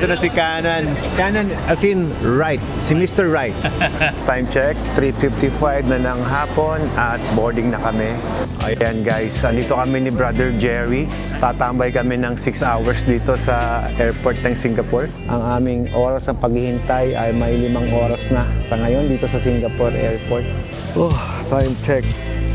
dito na si Canan. Canan as in right, si Mr. Right. Time check, 3:55 na ng hapon at boarding na kami. Ayan guys, andito kami ni Brother Jerry. Tatambay kami ng 6 hours dito sa airport ng Singapore. Ang aming oras ng paghihintay ay may 5 oras na sa ngayon dito sa Singapore Airport. Time check,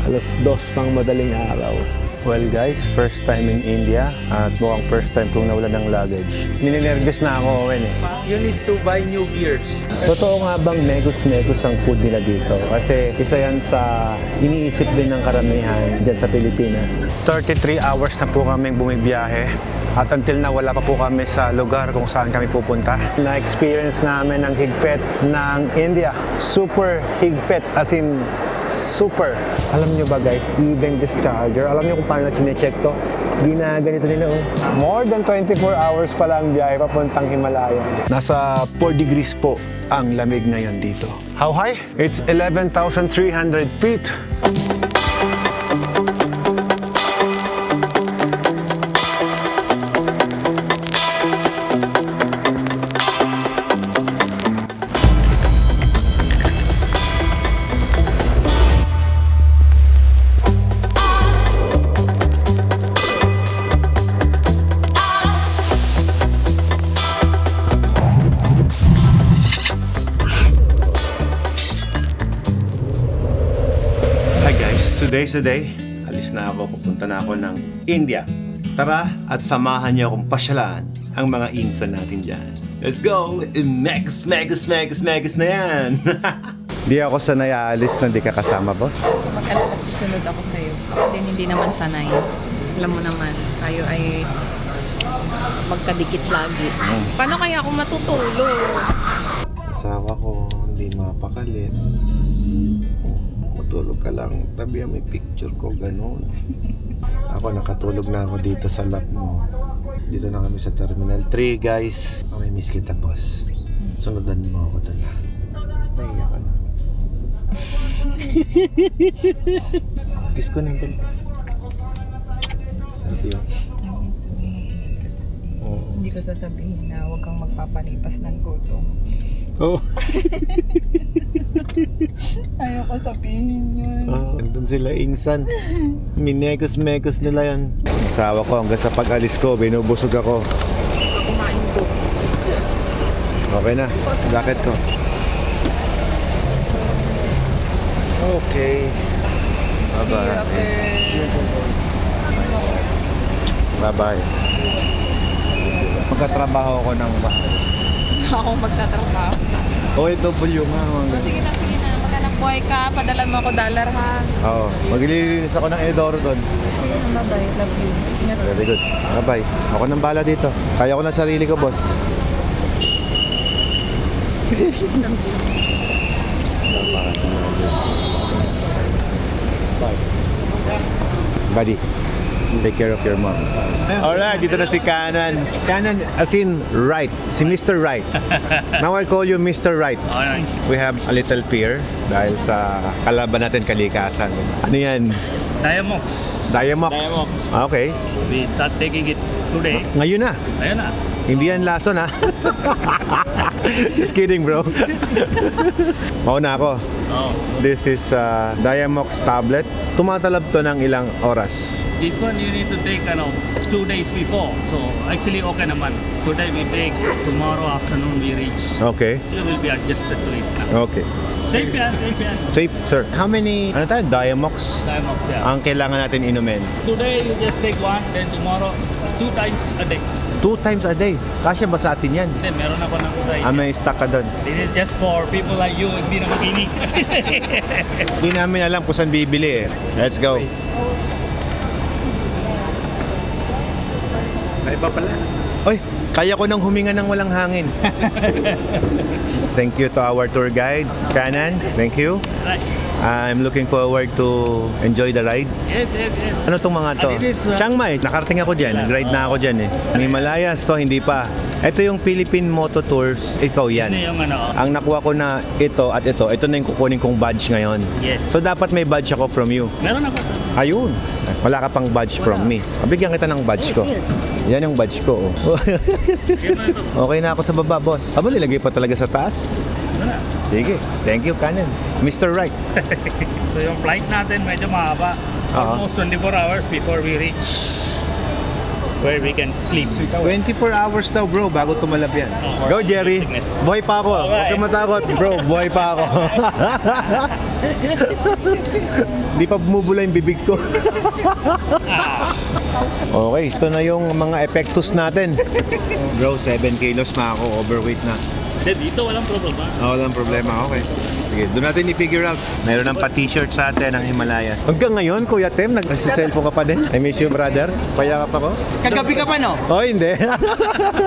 2:00 ng madaling araw. Well guys, first time in India at mukhang first time kong nawala ng luggage. Nininervous na ako, Owen eh. You need to buy new gears. Totoo nga bang megus-megus ang food nila dito? Kasi isa yan sa iniisip din ng karamihan dyan sa Pilipinas. 33 hours na po kaming bumibiyahe at until na wala pa po kami sa lugar kung saan kami pupunta. Na-experience namin ang higpit ng India. Super higpit, as in super. Alam nyo ba guys, even this charger, alam nyo kung paano na chinecheck to? Ginaganito nila oh. More than 24 hours pa lang biyahe papuntang Himalaya. Nasa 4 degrees po ang lamig ngayon dito. How high? It's 11,300 feet. Today's the day. Alis na ako, pupunta na ako ng India. Tara at samahan niyo akong pasyalan ang mga insan natin dyan. Let's go! Megas na yan! Di ako sanay aalis na di ka kasama, boss. Mag-alala, susunod ako sa'yo. Ako din hindi naman sanay. Alam mo naman, tayo ay magkadikit lagi. Paano kaya ako matutulog? Asawa ko, hindi mapakali. Matulog ka lang, tabi may picture ko, gano'n. Ako, nakatulog na ako dito sa lap mo. Dito na kami sa Terminal 3, guys. May miss kita, boss. Sunudan mo ako doon. Nahiya ka na. Kiss ko na yung balik. Sabi yun. Hindi ko sasabihin na huwag kang magpapalipas ng gutom. Oh. Ayoko sabihin yun. Andun sila ingsan. Minekos-mekos nila yan. Asawa ko hanggang sa pag-alis ko, binubusog ako. Kumain ko. Okay na, jacket ko. Okay. See you after. Bye-bye. Magkatrabaho ako ng Ako magtatrabaho. OFW nga. Sige na. Maghanap buhay ka. Padala mo ako dollar ha. Oo. Maglilinis ako ng Edoro doon. Bye-bye. Love you. Ingat. Very good. Bye-bye. Ako nang bala dito. Kaya ko na sarili ko, boss. Bye. Buddy, take care of your mom. Alright, dito na si Canan. Canan as in right, si Mr. Right. Now I call you Mr. Right. Alright. We have a little fear dahil sa kalaban natin kalikasan. Ano yan? Diamox. Diamox. Diamox. Okay. We start taking it today. Ngayon na. Ayun na. Hindi yan lason ha. Just kidding bro. Mauna ako. Oh. This is Diamox tablet. Tumatalab to ng ilang oras. This one you need to take 2 days before. So actually okay naman. Today we take, tomorrow afternoon we reach. Okay. You will be adjusted to it now. Okay. Safe yan, safe yan. Safe sir. How many Diamox Diamox, yeah. ang kailangan natin inumin? Today you just take 1, then tomorrow 2 times a day. 2 times a day. Kasya ba sa atin yan? Then meron ako ng try. May stock ka doon. This is just for people like you, hindi na makinig. Hindi namin alam kung saan bibili eh. Let's go. Iba pala. Oy, kaya ko nang huminga ng walang hangin. Thank you to our tour guide, Canan. Thank you. Right. I'm looking forward to enjoy the ride. Yes, yes, yes. Ano tong mga to? It is, Chiang Mai, nakarating ako dyan. Nag-ride na ako dyan eh. May Himalayas to, hindi pa. Ito yung Philippine Moto Tours. Ikaw yan. Ano yung ano? Ang nakuha ko na ito at ito na yung kukunin kong badge ngayon. Yes. So dapat may badge ako from you. Meron ako. Ayun. Wala ka pang badge from me. Bigyan kita ng badge ko. Yan yung badge ko. Oh. Okay na ako sa baba, boss. Aba, nilagay pa talaga sa taas? Wala. Sige. Thank you, Canon. Mr. Right. So yung flight natin medyo mahaba. Almost 24 hours before we reach where we can sleep. 24 hours daw, bro, bago tumalab yan. Go, Jerry. Buhay pa ako. Huwag kang matakot. Bro, buhay pa ako. Di pa bumubula yung bibig ko. Okay, ito na yung mga epektus natin. Bro, 7 kilos na ako. Overweight na. Dito walang problema. Walang problema. Okay. Sige, doon natin i-figure out. Mayroon ng pa-t-shirt sa atin ng Himalayas. Hanggang ngayon, Kuya Tem, nag-cellphone ka pa din? I miss you, brother. Payakap ako. Kagabi ka pa, no? Oh, hindi.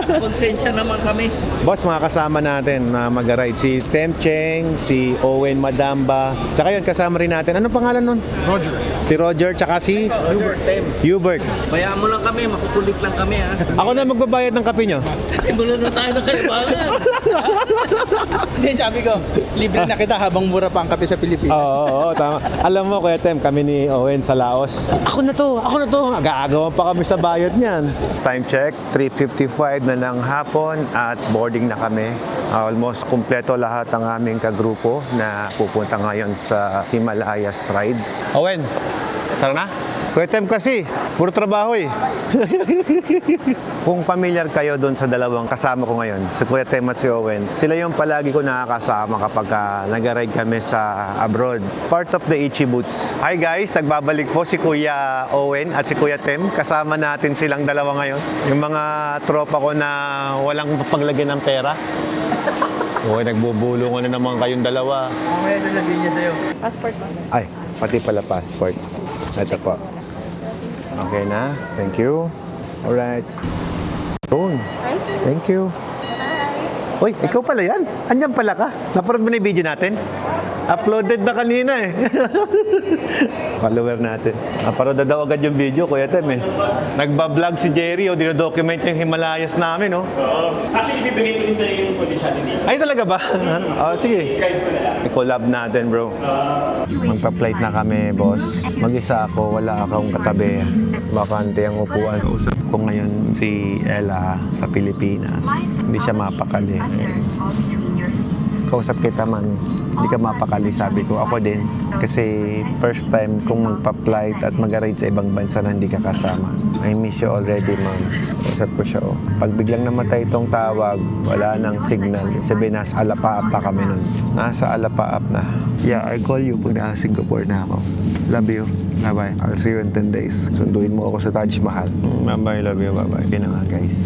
Konsensya naman kami. Boss, mga kasama natin na mag-ride. Si Tem Cheng, si Owen Madamba. Tsaka yun, kasama rin natin. Anong pangalan nun? Roger. Si Roger, tsaka si Hubert Tem. Hubert. Bayaan mo lang kami, makukulit lang kami, ha? Ako na magbabayad ng kape nyo. Simulan na tayo ng kailangan. Hindi, sabi ko, libre na kita habang mura pa ang kape sa Pilipinas. Oo, tama. Alam mo, Kuya Tem, kami ni Owen sa Laos. Ako na to. Agaagawan pa kami sa bayad niyan. Time check, 3:55 na ng hapon at boarding na kami. Almost kumpleto lahat ang aming kagrupo na pupunta ngayon sa Himalayas ride. Owen, tara na? Kuya Tem kasi, puro trabaho eh. Kung familiar kayo doon sa dalawang kasama ko ngayon, si Kuya Tem at si Owen, sila yung palagi ko nakakasama kapag nag-ride kami sa abroad. Part of the Ichi Boots. Hi guys, nagbabalik po si Kuya Owen at si Kuya Tem. Kasama natin silang dalawa ngayon. Yung mga tropa ko na walang paglagyan ng pera. Uy, nagbubulungan na naman kayong dalawa. Mamaya sasabihin niya sa'yo. Passport mo, sir. Ay, pati pala passport. Ito po. Okay na. Thank you. Alright. Yun. Hi, sir. Thank you. Uy, ikaw pala yan? Andyan pala ka? Naparod mo na yung video natin? Uploaded na kanina eh. Follower natin. Naparod na daw agad yung video, Kuya Tem eh. Nagbablog si Jerry, dinodocument yung Himalayas namin, oh. Actually, bibigay ko din sa iyo yung footage natin dito. Ay, talaga ba? Sige. I-collab natin, bro. Magpa-flight na kami, boss. Mag-isa ako, wala akong katabi. Bakante ang upuan. Kausap ko ngayon si Ella sa Pilipinas. Hindi siya mapakali. Kausap kita man, hindi ka mapakali, sabi ko. Ako din. Kasi first time kong magpa-flight at mag-ride sa ibang bansa na hindi ka kasama. I miss you already, ma'am. Kausap ko siya, oh. Pag biglang namatay itong tawag, wala nang signal. Sabi, nasa Alapaap pa kami nun. Nasa Alapaap na. Yeah, I call you pag nasa Singapore na ako. Love you. Bye-bye. I'll see you in 10 days. Sunduin mo ako sa Taj Mahal. Bye-bye. Love you. Bye-bye. Yun na nga, guys.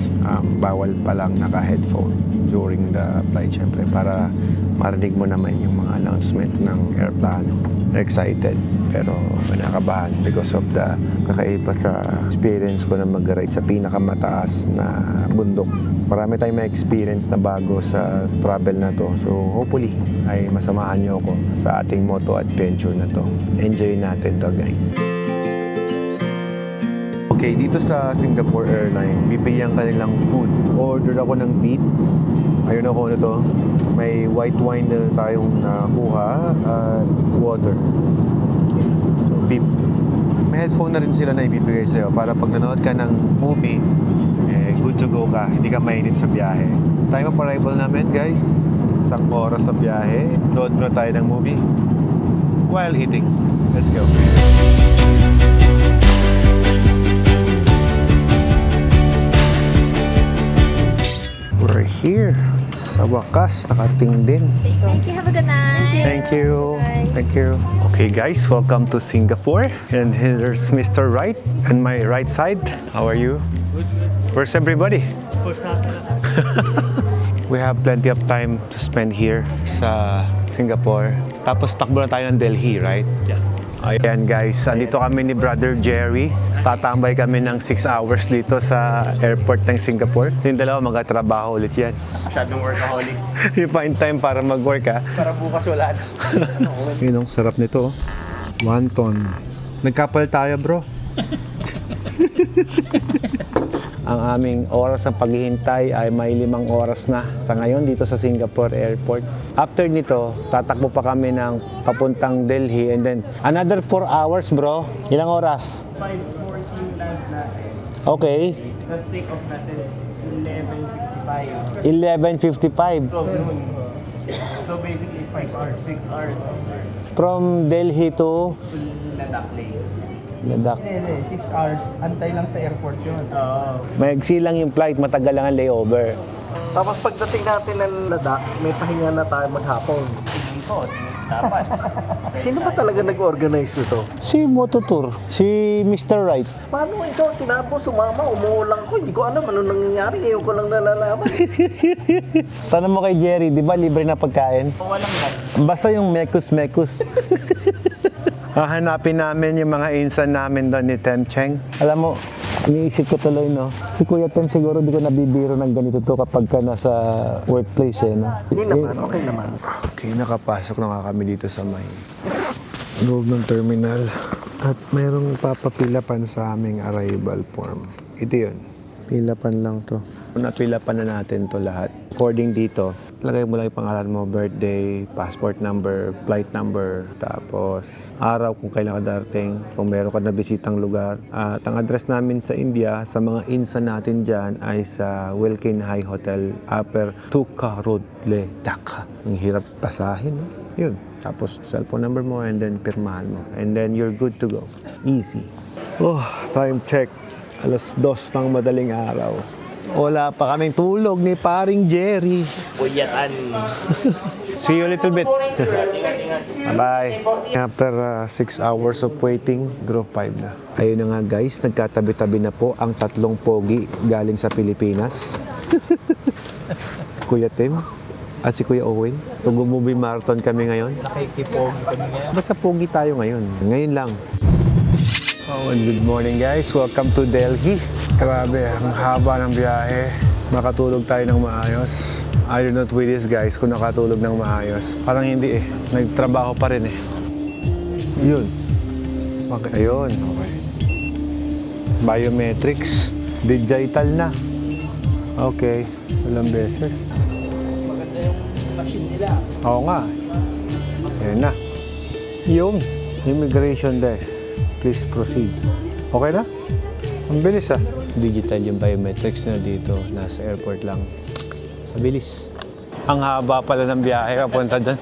Bawal palang naka-headphone during the flight, syempre, para marinig mo naman yung mga announcement ng airplano. Excited, pero nakabahan because of the kakaiba sa experience ko na mag-ride sa pinakamataas na bundok. Marami tayong may experience na bago sa travel na to. So hopefully ay masamahan nyo ako sa ating moto adventure na to. Enjoy natin to, guys. Okay, dito sa Singapore Airlines, bibigyan ka nilang food. Order ako ng beef. Ayun ako na to. May white wine na tayong nakuha at water. So, beef. May headphone na rin sila na ibibigay sa'yo para pag nanood ka ng movie, good to go ka. Hindi ka mainip sa biyahe. Time of arrival namin, guys. 1 oras sa biyahe. Nood na tayo ng movie while eating. Let's go. We're here. Sa wakas, nakarating din. Thank you. Have a good night. Thank you. Thank you. Okay guys, welcome to Singapore. And here's Mr. Right on my right side. How are you? Good. Where's everybody? For sa We have plenty of time to spend here sa Singapore. Tapos takbo na tayo ng Delhi, right? Yeah. Ayan guys, andito kami ni Brother Jerry. Tatambay kami ng 6 hours dito sa airport ng Singapore. Yung dalawa magkatrabaho ulit yan. Masyadong workaholic. You find time para mag-work ha. Para bukas wala na. Yun ang sarap nito. Wonton. Nagkapal tayo bro. Ang aming oras ng paghihintay ay may 5 oras na sa ngayon dito sa Singapore Airport. After nito, tatakbo pa kami ng papuntang Delhi and then another 4 hours bro. Ilang oras? 5:14 times natin. Okay. Tapos take off natin 11:55. 11:55 So, noon. So basically 5 hours, 6 hours. from Delhi to Ladakh Lake. Ladakh. Hindi, 6 hours. Antay lang sa airport yun. Oo. Maigsi lang yung flight, matagal lang ang layover. Tapos pagdating natin ng Ladakh, may pahinga na tayo maghapon. Dapat. Sino ba talaga nag-organize nito? Si Mototour, si Mr. Right. Paano ito? Tinabo, sumama, umuulang ko. Hindi ko alam ano nangyayari. Ngayon ko lang nalalaman. Tanong mo kay Jerry, di ba libre na pagkain? Walang lang. Basta yung mekus-mekus. Hahanapin namin yung mga insan namin doon ni Tem Cheng. Alam mo, iniisip ko tuloy, no? Si Kuya Tem siguro di ko nabibiro ng ganito to kapag ka nasa workplace, eh, no? Hindi naman, okay naman. Okay, nakapasok na nga kami dito sa may loob ng terminal. At mayroong papapilapan sa aming arrival form. Ito yun. Pilapan lang to. Napilapan na natin to lahat. According dito, lagay mo lang yung pangalan mo, birthday, passport number, flight number, tapos araw kung kailan ka darating, kung meron ka na bisitang lugar. At ang address namin sa India, sa mga insan natin dyan, ay sa Wilkin High Hotel, Upper Tukka Road, Le Dhaka. Ang hirap basahin, no? Yun. Tapos cellphone number mo and then pirmahan mo. And then you're good to go. Easy. Oh, time check. 2:00 ng madaling araw. Wala pa kaming tulog ni paring Jerry. Puyatan. See you a little bit. Bye-bye. After 6 hours of waiting, group 5 na. Ayun na nga guys, nagkatabi-tabi na po ang 3 pogi galing sa Pilipinas. Kuya Tim at si Kuya Owen. Tug-movie marathon kami ngayon. Nakikipogi kami ngayon. Basta pogi tayo ngayon. Ngayon lang. Oh, and good morning guys. Welcome to Delhi. Grabe, ang haba ng biyahe. Makatulog tayo ng maayos. I do not with this guys kung nakatulog ng maayos. Parang hindi eh. Nagtrabaho pa rin eh. Yun. Okay, ayun. Okay. Biometrics. Digital na. Okay. Ilang beses. Maganda yung machine nila. Oo nga. Ayun na. Yung immigration desk. Please proceed. Okay na? Ang bilis ah. Digital yung biometrics na dito. Nasa airport lang. Mabilis. Ang haba pala ng biyahe papunta doon.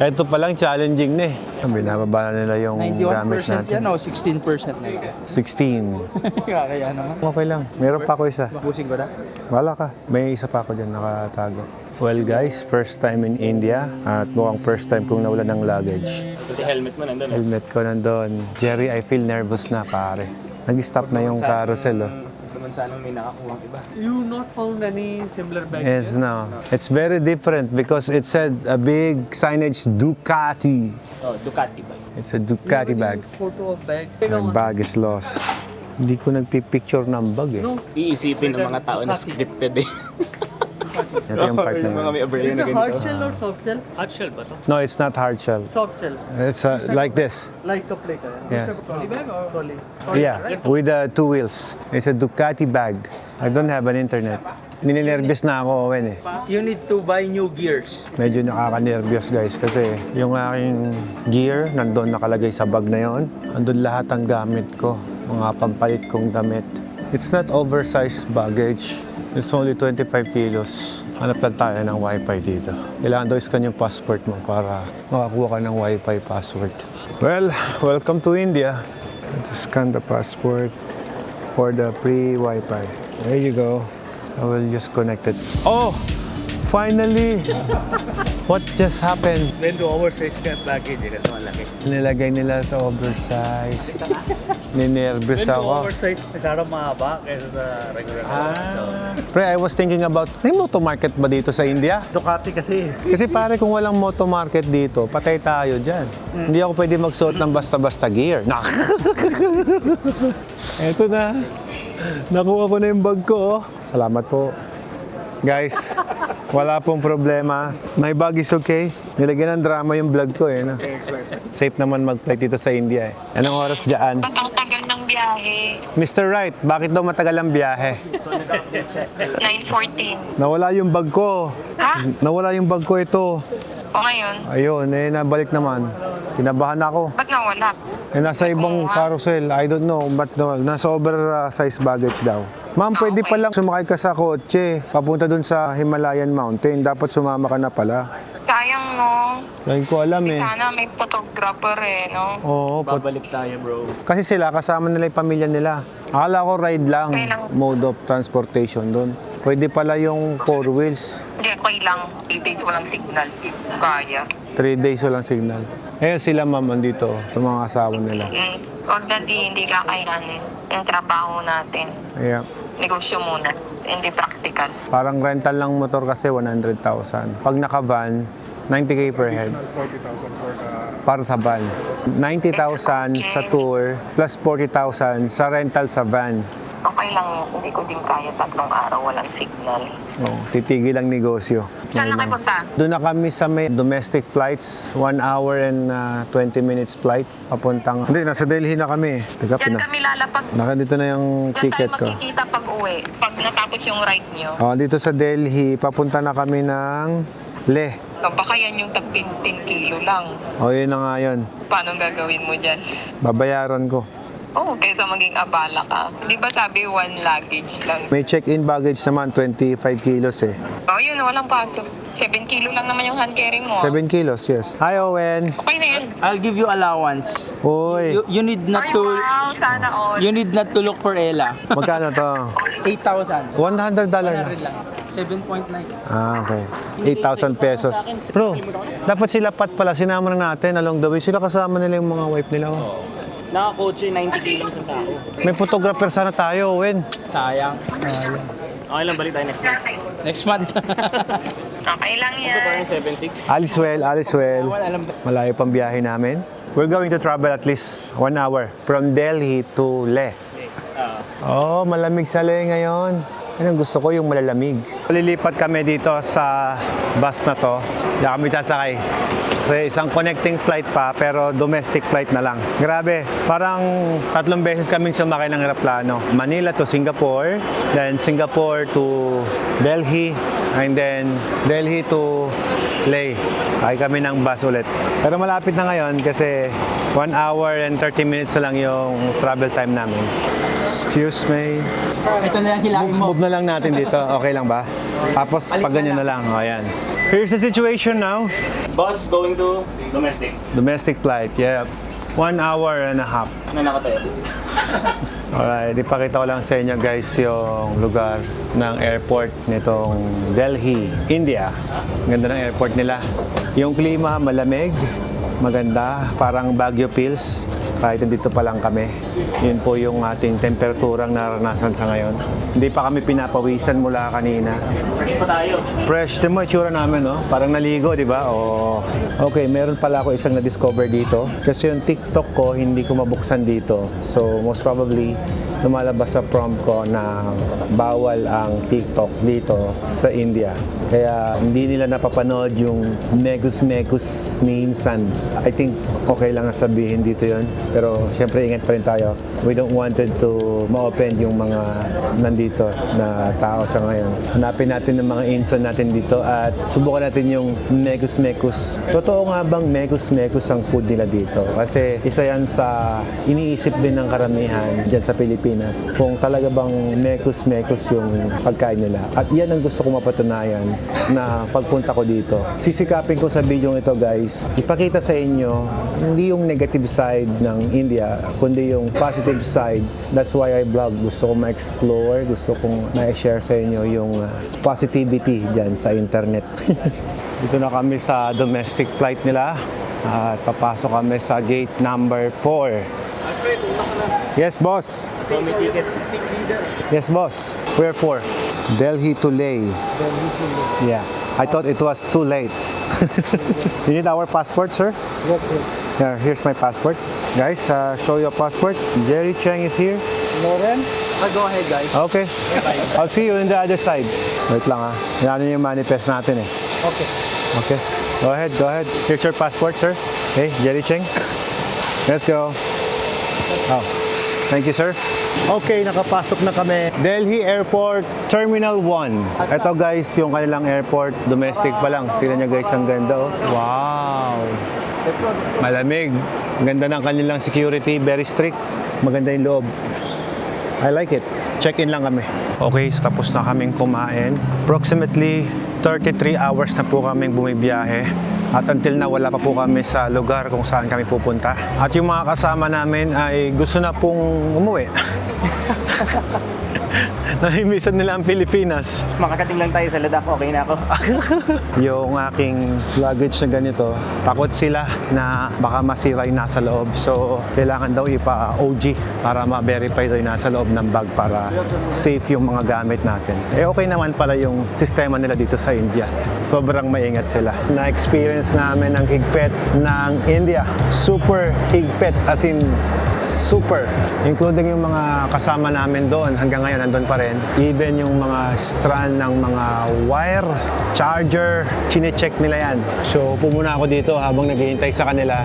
Ito pa lang challenging na eh. Binababa na nila yung gamit 91% natin. yan o 16% na yan. 16. Kaya naman. Okay lang. Meron pa ako isa. Busing ko na. Wala ka. May isa pa ako dyan nakatago. Well guys, first time in India at mukhang first time kong nawala ng luggage. Pati helmet mo nandun. Helmet ko nandun. Jerry, I feel nervous na pare. Nag-stop na yung carousel oh. Naman sanang may nakakuha iba. You not found any similar bag? Yes, no. It's very different because it said a big signage Ducati. Oh, Ducati ba? It's a Ducati bag. Photo of bag? My bag is lost. Hindi ko nagpipicture ng bag eh. Iisipin ng mga tao na scripted eh. Ito yung part na yun. may aberya Is it hard shell or soft shell? Hard shell ba to? No, it's not hard shell. Soft shell. It's like this. Like a play kaya? Yeah. Trolley bag or trolley? Yeah, with 2 wheels. It's a Ducati bag. I don't have an internet. Ninenervyos na ako, Owen eh. You need to buy new gears. Medyo nakaka-nervyos guys kasi yung aking gear nandun nakalagay sa bag na yon. Nandun lahat ang gamit ko, mga pampalit kong damit. It's not oversized baggage. It's only 25 kilos. Hanap lang tayo ng wifi dito. Kailangan daw iskan yung passport mo para makakuha ka ng wifi password. Well, welcome to India. Let's scan the passport for the free wifi. There you go. I will just connect it. Oh! Finally! What just happened? When to oversize ka baggage eh, kasi malaki. Nilagay nila sa oversize. Ninervous When you ako. oversize, masyadong mahaba kaysa sa regular. Pre, I was thinking about, may moto market ba dito sa India? Ducati kasi. Kasi pare, kung walang moto market dito, patay tayo dyan. Hindi ako pwede magsuot ng basta-basta gear. Nak! Eto na. Nakuha ko na yung bag ko. Salamat po. Guys, wala pong problema. My bag is okay. Nilagyan ng drama yung vlog ko eh. No? Safe naman mag-flight dito sa India eh. Anong oras dyan? Ang tagal ng biyahe. Mr. Wright, bakit daw matagal ang biyahe? 9:14. Nawala yung bag ko. Ha? Nawala yung bag ko ito. O ngayon? Ayun, eh, nabalik naman. Kinabahan ako. Ba't nawala? Eh, nasa ibang carousel. I don't know, but no, nasa oversized baggage daw. Ma'am, pwede okay. palang sumakay ka sa kotse. Papunta dun sa Himalayan Mountain. Dapat sumama ka na pala. Sayang, no? Hindi ko alam eh. Sana may photographer no? Oo, Babalik tayo, bro. kasi sila, kasama nila yung pamilya nila. Akala ko ride lang, Okay lang. mode of transportation doon. Pwede pala yung 4 wheels. Hindi, okay lang. 8 days walang signal. Kaya. 3 days walang signal. Eh, sila ma'am andito sa mga asawa nila. Huwag na hindi kakayanin. Yung trabaho natin. Yeah. Negosyo muna. Hindi practical. Parang rental lang motor kasi 100,000. Pag naka-van, 90K per head. Para sa van. 90,000 sa tour plus 40,000 sa rental sa van. Okay lang yun. Hindi ko din kaya 3 araw walang signal. Oh, titigil ang negosyo. Saan na kayo punta? Doon na kami sa may domestic flights, 1 hour and 20 minutes flight papuntang. Hindi, nasa Delhi na kami. Teka, Diyan kami lalapag. Nakandito na yung Diyan ticket tayo ko. magkikita pag uwi. Pag natapos yung ride nyo. Oh, dito sa Delhi, papunta na kami ng Leh. Baka yan yung tag 10 kilo lang. O, yun na nga yun. Paano gagawin mo dyan? Babayaran ko. Oo, kaysa maging abala ka. Di ba sabi 1 luggage lang? May check-in baggage naman, 25 kilos eh. Oh, yun, walang pasok. 7 kilo lang naman yung hand carrying mo. 7 kilos, yes. Hi, Owen. Okay na yan. I'll give you allowance. Uy, You need not Ay, to wow, sana all. you need not to look for Ella. magkano to? 8,000. $100 na. 100 lang. 7.9. Ah, okay. 8,000 pesos. Bro, dapat sila pat pala, sinama na natin along the way. Sila kasama nila yung mga wife nila. Oh. Naka-kotse, 90K lang sa tao. May photographer sana tayo, Owen. Sayang. Okay lang, balik tayo next month. Next month. Okay lang yan. 7.6. Alice well. Alam Malayo pang biyahe namin. We're going to travel at least 1 hour from Delhi to Leh. Oh, malamig sa Leh ngayon. Yan ang gusto ko, yung malalamig. Lilipat kami dito sa bus na to. Diyan kami sasakay. Kasi isang connecting flight pa, pero domestic flight na lang. Grabe, parang 3 beses kaming sumakay ng eroplano. Manila to Singapore, then Singapore to Delhi, and then Delhi to Leh. Sakay kami ng bus ulit. Pero malapit na ngayon kasi 1 hour and 30 minutes na lang yung travel time namin. Excuse me. Ito na lang hilahin mo. Move na lang natin dito. Okay lang ba? Tapos pag ganyan na lang. O, ayan. Here's the situation now. Bus going to domestic. Domestic flight, yeah. 1 hour and a half. Na nakatayo. Alright, ipakita ko lang sa inyo guys yung lugar ng airport nitong Delhi, India. Ganda ng airport nila. Yung klima malamig, maganda, parang Baguio feels. Kahit dito pa lang kami. Yun po yung ating temperaturang naranasan sa ngayon. Hindi pa kami pinapawisan mula kanina. Fresh pa tayo. Fresh, din mo itsura namin, no? Parang naligo, di ba? Oh. Okay, meron pala ako isang na-discover dito. Kasi yung TikTok ko, hindi ko mabuksan dito. So, most probably, lumalabas sa prompt ko na bawal ang TikTok dito sa India. Kaya hindi nila napapanood yung Megus ni Insan. I think okay lang na sabihin dito yon. Pero syempre ingat pa rin tayo. We don't wanted to ma-open yung mga nandito na tao sa ngayon. Hanapin natin ng mga Insan natin dito at subukan natin yung Megus. Totoo nga bang Megus ang food nila dito? Kasi isa yan sa iniisip din ng karamihan dyan sa Pilipinas. Kung talaga bang Megus yung pagkain nila. At yan ang gusto ko mapatunayan na pagpunta ko dito. Sisikapin ko sa video ito guys, ipakita sa inyo hindi yung negative side ng India, kundi yung positive side. That's why I vlog. Gusto ko ma-explore, gusto kong ma-share sa inyo yung positivity dyan sa internet. Dito na kami sa domestic flight nila at papasok kami sa gate number 4. Yes, boss. Yes, boss. Where for? Delhi to Leh. Yeah. I thought it was too late. You need our passport, sir? Yes, yes. Here, here's my passport. Guys, show your passport. Jerry Cheng is here. Loren? Go ahead, guys. Okay. I'll see you in the other side. Wait lang Yan yung manifest natin eh. Okay. Okay. Go ahead, go ahead. Here's your passport, sir. Hey, Jerry Cheng. Let's go. Oh. Thank you, sir. Okay, nakapasok na kami. Delhi Airport Terminal 1. Ito guys, yung kanilang airport. Domestic pa lang. Tingnan nyo guys, ang ganda oh. Wow. Let's go. Malamig. Ganda ng kanilang security. Very strict. Maganda yung loob. I like it. Check-in lang kami. Okay, so tapos na kaming kumain. Approximately 33 hours na po kaming bumibiyahe. At until na wala pa po kami sa lugar kung saan kami pupunta. At yung mga kasama namin ay gusto na pong umuwi. Nahimisan nila ang Pilipinas. Makakating lang tayo sa Ladakh, okay na ako. Yung aking luggage na ganito, takot sila na baka masira yung nasa loob. So, kailangan daw ipa-OG para ma-verify daw yung nasa loob ng bag para safe yung mga gamit natin. Eh, okay naman pala yung sistema nila dito sa India. Sobrang maingat sila. Na-experience namin ang higpit ng India. Super higpit, as in super. Including yung mga kasama namin doon. Hanggang ngayon, nandun pa rin. Even yung mga strand ng mga wire, charger, chine-check nila yan. So, pumuna ako dito habang naghihintay sa kanila.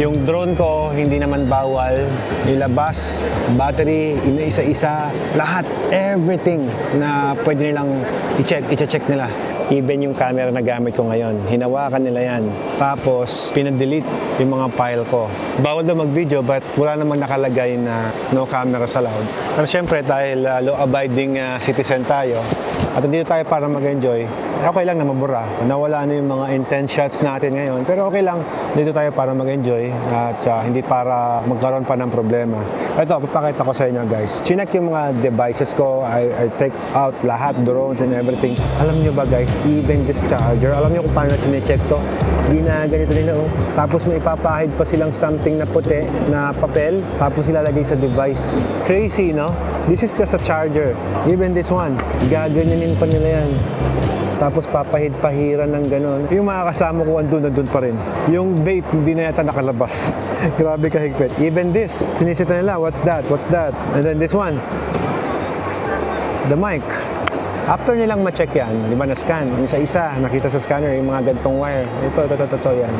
Yung drone ko, hindi naman bawal ilabas. Battery, isa-isa, lahat, everything na pwede nilang i-check nila. Even yung camera na gamit ko ngayon, hinawakan nila yan. Tapos, pinadelete yung mga file ko. Bawal daw mag-video, but wala namang nakalagay na no cameras allowed. Pero syempre, dahil law-abiding citizen tayo, at dito tayo para mag-enjoy, okay lang na mabura. Nawala na yung mga intense shots natin ngayon. Pero okay lang, dito tayo para mag-enjoy at hindi para magkaroon pa ng problema. Ito, papakita ko sa inyo guys. Chinek yung mga devices ko. I take out lahat, drones and everything. Alam nyo ba guys, even this charger, alam nyo kung paano chinecheck to? Ginaganito nila oh. Tapos may ipapahid pa silang something na puti, na papel. Tapos ilalagay sa device. Crazy, no? This is just a charger. Even this one, gaganyanin pa nila yan. Tapos papahid-pahiran ng gano'n. Yung mga kasama ko andun pa rin. Yung vape, hindi na yata nakalabas. Grabe kahigpit. Even this, sinisita nila, what's that? What's that? And then this one, the mic. After nilang ma-check yan, di ba na-scan, isa-isa, nakita sa scanner yung mga gantong wire. Ito, yan.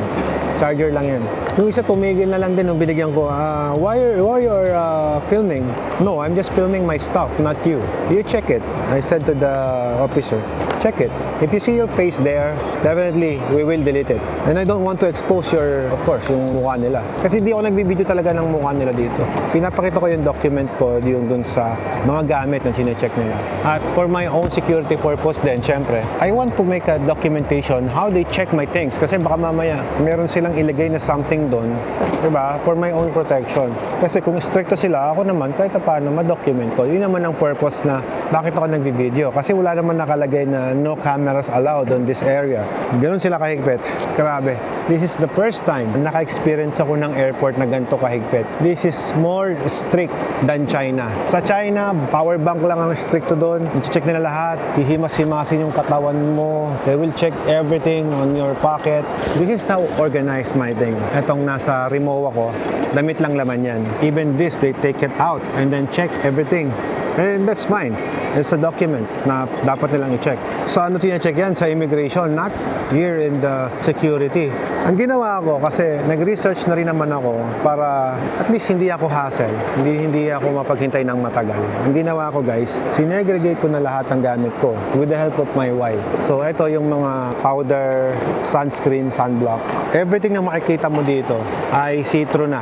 Charger lang yan. Yung isa tumigil na lang din nung binigyan ko, why you're filming? No, I'm just filming my stuff, not you. You check it. I said to the officer, check it. If you see your face there, definitely we will delete it. And I don't want to expose your, of course, yung mukha nila. Kasi hindi ako nagbibideo talaga ng mukha nila dito. Pinapakita ko yung document ko yung dun sa mga gamit na sinecheck nila. At for my own security purpose din, syempre, I want to make a documentation how they check my things. Kasi baka mamaya, meron silang ilagay na something doon, diba? For my own protection. Kasi kung stricto sila, ako naman, kahit paano, ma-document ko. Yun naman ang purpose na bakit ako nagbi-video. Kasi wala naman nakalagay na no cameras allowed on this area. Ganun sila kahigpit. Grabe. This is the first time na naka-experience ako ng airport na ganito kahigpit. This is more strict than China. Sa China, power bank lang ang stricto doon. I-check nila lahat. Hihimas-himasin yung katawan mo. They will check everything on your pocket. This is how organized my thing. Etong nasa Rimowa ko, damit lang laman yan. Even this, they take it out and then check everything. And that's fine. It's a document na dapat nilang i-check. So ano tina-check yan? Sa immigration, not here in the security. Ang ginawa ko, kasi nag-research na rin naman ako para at least hindi ako hassle. Hindi ako mapaghintay ng matagal. Ang ginawa ko guys, sinegregate ko na lahat ng gamit ko with the help of my wife. So ito yung mga powder, sunscreen, sunblock. Everything na makikita mo dito ay see-through na.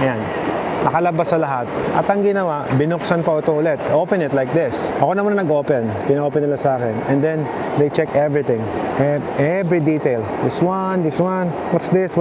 Ayan. Nakalabas sa lahat. At ang ginawa, binuksan ko ito ulit. Open it like this. Ako naman na nag-open. Pina-open nila sa akin. And then, they check everything. Every detail. This one. What's this?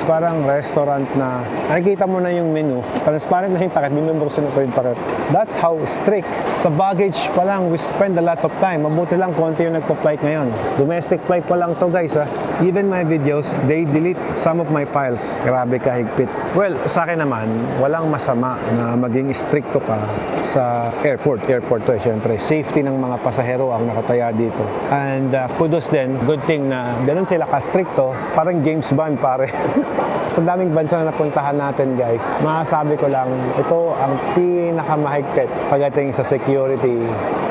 Parang restaurant na. Nakikita mo na yung menu. Transparent na yung packet. Binubuksan ko yung packet. That's how strict. Sa baggage pa lang, we spend a lot of time. Mabuti lang, konti yung nagpa-flight ngayon. Domestic flight pa lang to guys ha. Even my videos, they delete some of my files. Grabe kahigpit. Well, sa akin naman, wala walang masama na maging stricto ka sa airport. Airport to syempre. Safety ng mga pasahero ang nakataya dito. And kudos din, good thing na ganun sila ka-stricto. Parang James Bond pare. Sa daming bansa na napuntahan natin guys, masasabi ko lang, ito ang pinakamahigpit pagdating sa security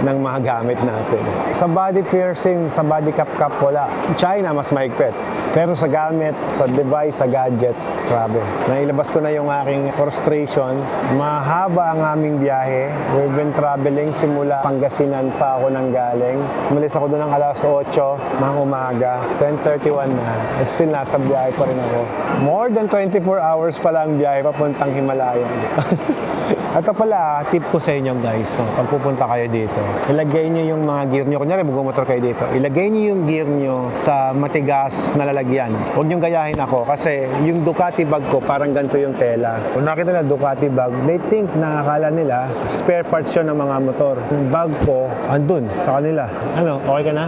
ng mga gamit natin. Sa body piercing, sa body cap wala. China mas mahigpit. Pero sa gamit, sa device, sa gadgets, grabe. Nailabas ko na yung aking frustration. Mahaba ang aming biyahe. We've been traveling simula Pangasinan pa ako nang galing. Umalis ako doon ng alas 8 ng umaga. 10:31 na. Still nasa biyahe pa rin ako. More than 24 hours pala ang biyahe papuntang Himalayan. Ito pala, tip ko sa inyo guys. So, pag pupunta kayo dito, ilagay nyo yung mga gear nyo. Kunyari, magmumotor kayo dito. Ilagay nyo yung gear nyo sa matigas na lalagyan. Huwag nyo gayahin ako kasi yung Ducati bag ko, parang ganito yung tela. Kung nakita na Ducati bag, they think na akala nila spare parts yun ng mga motor. Yung bag ko, andun sa kanila. Ano, okay ka na?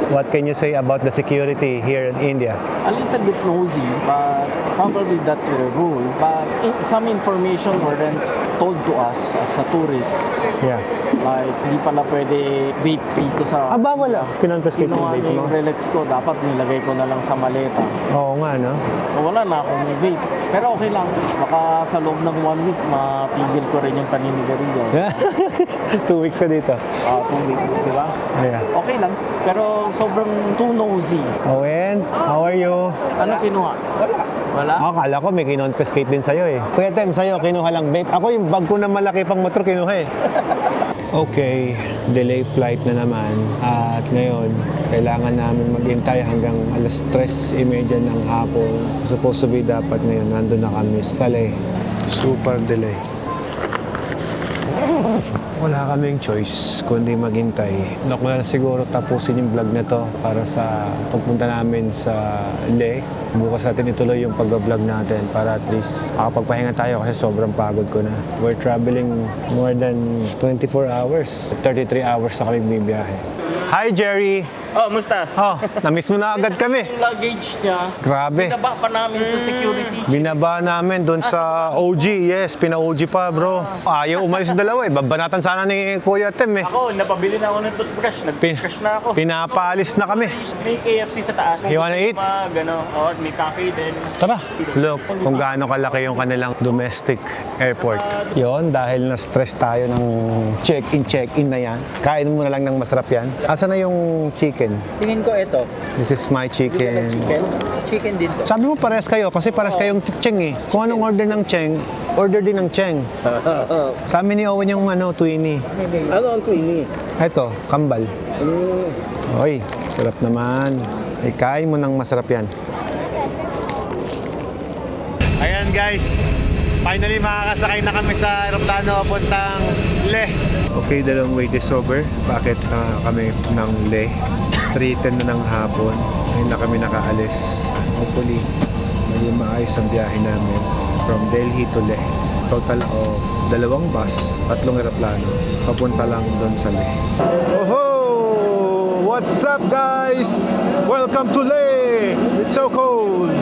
What can you say about the security here in India? A little bit nosy, but probably that's the rule. But some information were then told to us as a tourist. Yeah. Like, hindi pala pwede vape dito sa... Bawal ah. Kinonfiscate yung Ginawa vape niya mo. yung Rolex ko, dapat nilagay ko na lang sa maleta. Oo nga, no? So, wala na akong vape. Pero okay lang. Baka sa loob ng 1 week, matigil ko rin yung paninigarilyo. 2 weeks ka dito. 2 weeks, di ba? Yeah. Okay lang. Pero sobrang too nosy. Owen, how are you? Ano kinuha? Wala? Akala ko may kinonfiscate din sa'yo eh. Kuya Tem, sa'yo, kinuha lang vape. Ako yung bag ko na malaki pang motor, kinuha eh. Okay, delay flight na naman. At ngayon, kailangan namin maghintay hanggang alas 3:30 ng hapon. Supposed to be dapat ngayon, nandun na kami sa Leh. Super delay. Wala kaming choice kundi maghintay. Naku na siguro tapusin yung vlog na to para sa pagpunta namin sa Leh. Bukas natin ituloy yung pag-vlog natin para at least makapagpahinga tayo kasi sobrang pagod ko na. We're traveling more than 24 hours. 33 hours na kami bibiyahe. Hi Jerry! Oh, musta? Oh, na-miss mo na agad kami. Yung luggage niya, Grabe. binaba pa namin sa security. Binaba namin doon sa OG. Yes, pina-OG pa bro. Ayaw umalis yung dalawa eh. Babanatan sana ni Kuya Tem eh. Ako, napabili na ako ng toothbrush. Nag-toothbrush na ako. Pinapaalis na kami. May KFC sa taas. You wanna eat? May cafe din. Tara, look kung gaano kalaki yung kanilang domestic airport. Yon dahil na-stress tayo ng check-in na yan. Kain mo na lang ng masarap yan. Asa na yung chicken? Tingin ko ito. This is my chicken. Chicken din to. Sabi mo pares kayo kasi pares kayong cheng eh. Kung anong order ng cheng, order din ng cheng. Sa amin ni Owen yung twinnie. Ano ang twinnie? Ito, kambal. Oy, sarap naman. Kain mo ng masarap yan. Ayan guys, finally makakasakay na kami sa aeroplano papuntang Leh. Okay, dalawang wait is over. Bakit kami ng Leh? 3:10 na ng hapon. Ngayon na kami nakaalis. Hopefully, maging maayos ang biyahe namin from Delhi to Leh. Total of 2 bus, 3 eroplano. Papunta lang doon sa Leh. Oh! What's up guys? Welcome to Leh! It's so cold!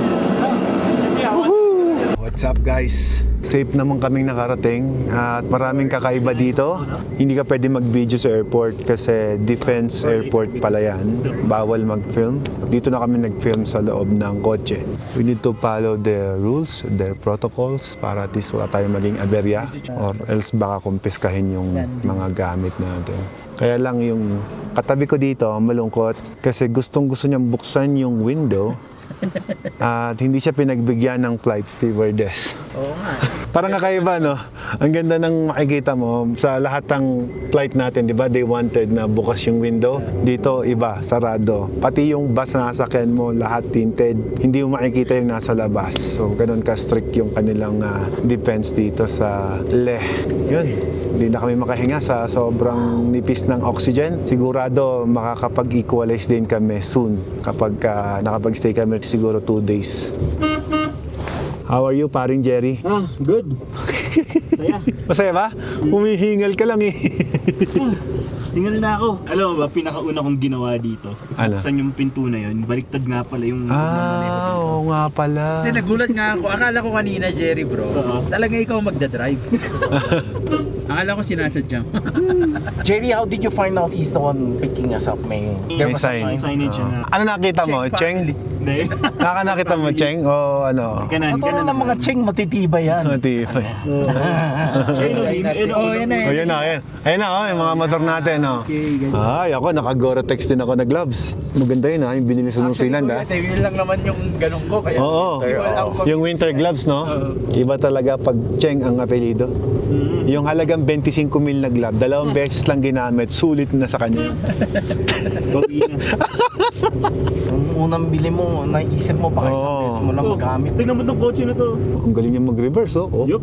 Woohoo! What's up guys? Safe naman kaming nakarating at maraming kakaiba dito. Hindi ka pwede mag-video sa airport kasi defense airport pala yan. Bawal mag-film. Dito na kami nag-film sa loob ng kotse. We need to follow their rules, their protocols para at least wala tayong maging aberya or else baka kumpiskahin yung mga gamit natin. Kaya lang yung katabi ko dito malungkot kasi gustong-gusto niyang buksan yung window at hindi siya pinagbigyan ng flight stewardess. Oo nga. Parang kakaiba, no? Ang ganda ng makikita mo sa lahat ng flight natin, di ba? They wanted na bukas yung window. Dito, iba, sarado. Pati yung bus na nasakyan mo, lahat tinted. Hindi mo makikita yung nasa labas. So, ganun ka-strict yung kanilang defense dito sa Leh. Yun. Hindi na kami makahinga sa sobrang nipis ng oxygen. Sigurado makakapag-equalize din kami soon kapag nakapag-stay kami siguro 2 days. How are you, paring Jerry? Good. Masaya ba? Humihingal ka lang eh. Tingnan na ako. Alam mo ba, pinakauna kong ginawa dito. Ano? Buksan yung pinto na yun. Baliktad nga pala yung Oo nga pala. Hindi, nagulat nga ako. Akala ko kanina, Jerry bro, talaga ikaw magdadrive. Akala ko sinasadya. Jerry, how did you find out he's the one picking us up? There May was sign. a signage na. Ano nakita mo? Cheng? Hindi. Nakita mo, Cheng? O ano? Natural lang mga Cheng, matitibay yan. Matibay. Oh, yan na O yan na, yan. Ayun na, yung mga motor natin. Ay, ako, naka-Gore-Tex din ako na gloves. Maganda yun yung binili sa New Zealand Yun lang naman yung ganun ko. Kaya Oo. wala akong Yung winter gloves, no? Iba talaga pag Cheng ang apelido. Yung halagang 25 mil na glove, 2 beses lang ginamit, sulit na sa kanya. Yung unang bili mo, naisip mo baka isang beses mo lang magamit. Tingnan mo itong kotse na to. Ang galing niya mag-reverse, oh. Yup.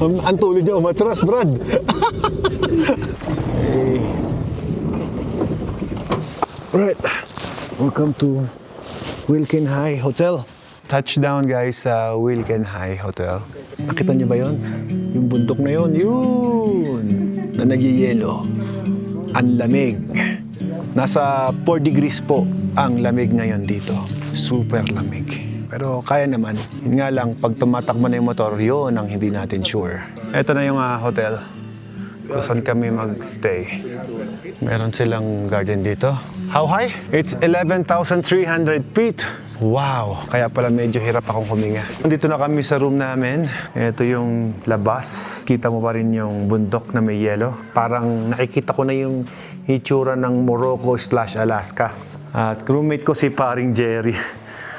Ang tulid niya umatras, Brad. Hey. Right. Welcome to Wilken High Hotel. Touchdown guys sa Wilken High Hotel. Nakita niyo ba yon? Yung bundok na yon, yun! Na nagyayelo. Ang lamig. Nasa 4 degrees po ang lamig ngayon dito. Super lamig. Pero kaya naman. Yun nga lang, pag tumatakbo na yung motor, yun ang hindi natin sure. Ito na yung hotel. Kung saan kami magstay. Meron silang garden dito. How high? It's 11,300 feet. Wow! Kaya pala medyo hirap akong huminga. Dito na kami sa room namin. Ito yung labas. Kita mo pa rin yung bundok na may yelo. Parang nakikita ko na yung itsura ng Morocco/Alaska. At roommate ko si paring Jerry.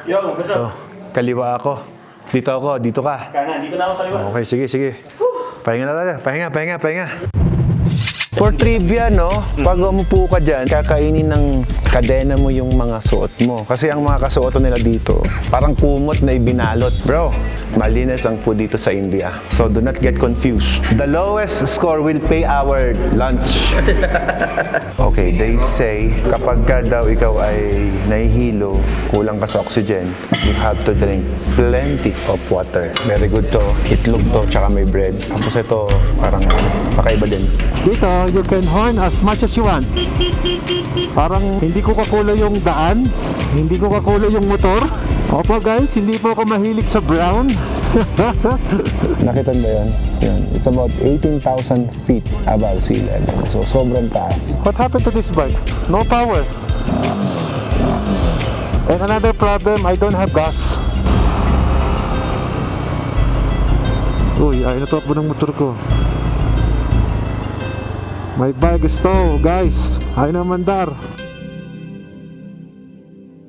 Yo, what's So, kaliwa ako. Dito ako, dito ka. Kanan, dito na ako kaliwa. Okay, sige. Pahinga na tayo. Pahinga. For trivia, no? Pag umupo ka dyan, kakainin ng kadena mo yung mga suot mo. Kasi ang mga kasuotan nila dito, parang kumot na ibinalot. Bro, malinis ang food dito sa India. So do not get confused. The lowest score will pay our lunch. Okay, they say, kapag ka daw ikaw ay nahihilo, kulang ka sa oxygen, you have to drink plenty of water. Very good to. Itlog to, tsaka may bread. Tapos ito, parang pakaiba din. Dito, you can horn as much as you want. Parang hindi ko kakulo yung daan, hindi ko kakulo yung motor. Opo guys, hindi po ako mahilig sa brown. Nakita ba yun? Yun. It's about 18,000 feet above sea level. So, sobrang taas. What happened to this bike? No power. And another problem, I don't have gas. Uy, ay natakbo ng motor ko. My bike is slow, guys. Ayaw na mandar.